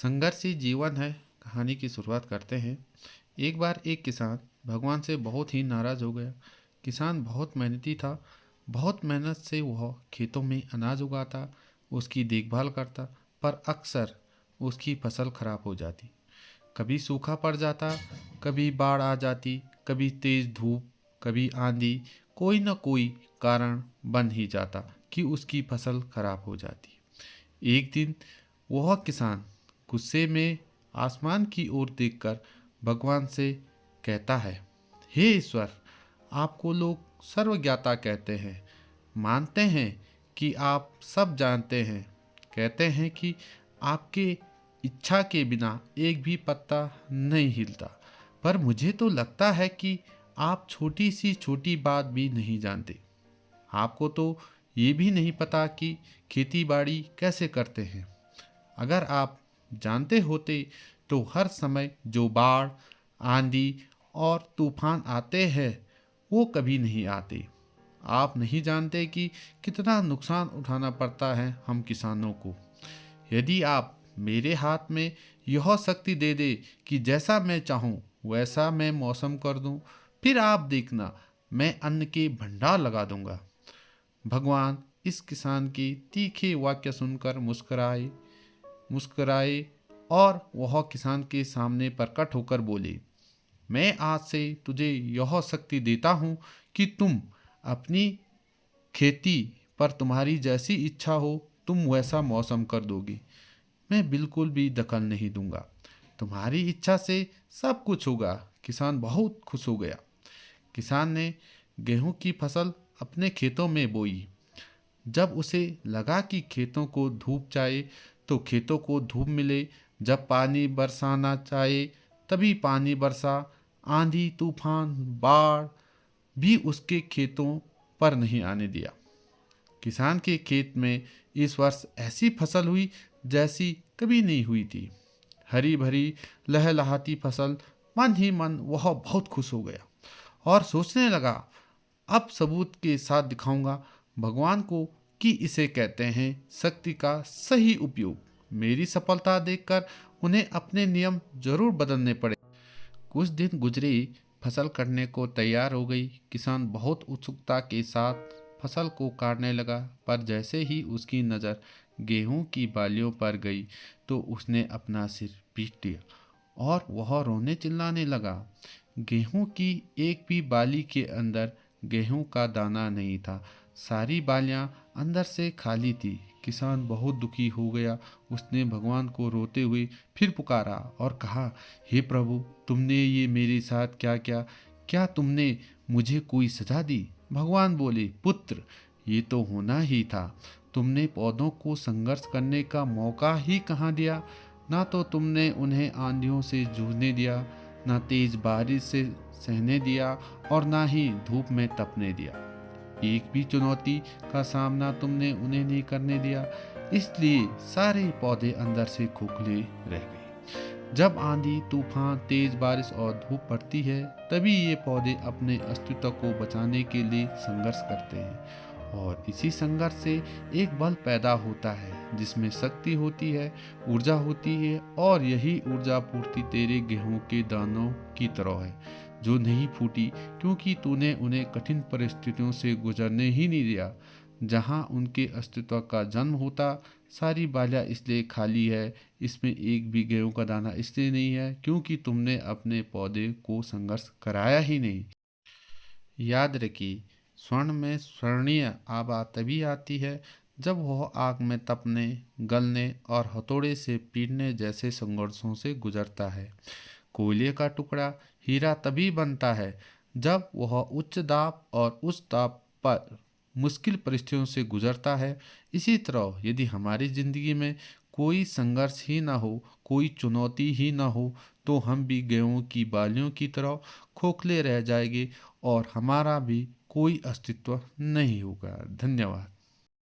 संघर्षी जीवन है। कहानी की शुरुआत करते हैं। एक बार एक किसान भगवान से बहुत ही नाराज हो गया। किसान बहुत मेहनती था। बहुत मेहनत से वह खेतों में अनाज उगाता, उसकी देखभाल करता, पर अक्सर उसकी फसल खराब हो जाती। कभी सूखा पड़ जाता, कभी बाढ़ आ जाती, कभी तेज धूप, कभी आंधी। कोई न कोई कारण बन ही जाता कि उसकी फसल खराब हो जाती। एक दिन वह किसान गुस्से में आसमान की ओर देखकर भगवान से कहता है, हे ईश्वर, आपको लोग सर्वज्ञाता कहते हैं, मानते हैं कि आप सब जानते हैं, कहते हैं कि आपके इच्छा के बिना एक भी पत्ता नहीं हिलता, पर मुझे तो लगता है कि आप छोटी सी छोटी बात भी नहीं जानते। आपको तो ये भी नहीं पता कि खेती बाड़ी कैसे करते हैं। अगर आप जानते होते तो हर समय जो बाढ़, आंधी और तूफान आते हैं वो कभी नहीं आते। आप नहीं जानते कि कितना नुकसान उठाना पड़ता है हम किसानों को। यदि आप मेरे हाथ में यह शक्ति दे दे कि जैसा मैं चाहूँ वैसा मैं मौसम कर दूँ, फिर आप देखना मैं अन्न के भंडार लगा दूंगा। भगवान इस किसान के तीखे वाक्य सुनकर मुस्कुराए और वह किसान के सामने प्रकट होकर बोले, मैं आज से तुझे यह शक्ति देता हूँ कि तुम अपनी खेती पर तुम्हारी जैसी इच्छा हो तुम वैसा मौसम कर दोगे। मैं बिल्कुल भी दखल नहीं दूंगा। तुम्हारी इच्छा से सब कुछ होगा। किसान बहुत खुश हो गया। किसान ने गेहूं की फसल अपने खेतों में बोई। जब उसे लगा कि खेतों को धूप चाहिए तो खेतों को धूप मिले, जब पानी बरसाना चाहिए तभी पानी बरसा। आंधी तूफान बाढ़ भी उसके खेतों पर नहीं आने दिया। किसान के खेत में इस वर्ष ऐसी फसल हुई जैसी कभी नहीं हुई थी। हरी भरी लहलहाती फसल। मन ही मन वह बहुत खुश हो गया और सोचने लगा, अब सबूत के साथ दिखाऊंगा भगवान को कि इसे कहते हैं शक्ति का सही उपयोग। मेरी सफलता देखकर उन्हें अपने नियम जरूर बदलने पड़े। कुछ दिन गुजरे, फसल कटने को तैयार हो गई। किसान बहुत उत्सुकता के साथ फसल को काटने लगा, पर जैसे ही उसकी नज़र गेहूं की बालियों पर गई तो उसने अपना सिर पीट लिया और वह रोने चिल्लाने लगा। गेहूं की एक भी बाली के अंदर गेहूं का दाना नहीं था। सारी बालियां अंदर से खाली थी। किसान बहुत दुखी हो गया। उसने भगवान को रोते हुए फिर पुकारा और कहा, हे प्रभु, तुमने ये मेरे साथ क्या किया? क्या तुमने मुझे कोई सजा दी? भगवान बोले, पुत्र, ये तो होना ही था। तुमने पौधों को संघर्ष करने का मौका ही कहाँ दिया। ना तो तुमने उन्हें आंधियों से जूझने दिया, ना तेज बारिश से सहने दिया और ना ही धूप में तपने दिया। एक भी चुनौती का सामना तुमने उन्हें नहीं करने दिया, इसलिए सारे पौधे अंदर से खोखले रह गए। जब आंधी तूफान तेज बारिश और धूप पड़ती है तभी ये पौधे अपने अस्तित्व को बचाने के लिए संघर्ष करते हैं, और इसी संघर्ष से एक बल पैदा होता है जिसमें शक्ति होती है, ऊर्जा होती है, और यही ऊर्जा पूर्ति तेरे गेहूं के दानों की तरह है जो नहीं फूटी, क्योंकि तूने उन्हें कठिन परिस्थितियों से गुजरने ही नहीं दिया। जहाँ उनके अस्तित्व का जन्म होता, सारी बालियाँ इसलिए खाली है, इसमें एक भी गेहूं का दाना इसलिए नहीं है क्योंकि तुमने अपने पौधे को संघर्ष कराया ही नहीं। याद रखिए, स्वर्ण में स्वर्णीय आभा तभी आती है जब वह आग में तपने, गलने और हथौड़े से पीटने जैसे संघर्षों से गुजरता है। कोयले का टुकड़ा हीरा तभी बनता है जब वह उच्च दाब और उस दाब पर मुश्किल परिस्थितियों से गुजरता है। इसी तरह यदि हमारी जिंदगी में कोई संघर्ष ही ना हो, कोई चुनौती ही ना हो, तो हम भी गेहूं की बालियों की तरह खोखले रह जाएंगे और हमारा भी कोई अस्तित्व नहीं होगा। धन्यवाद।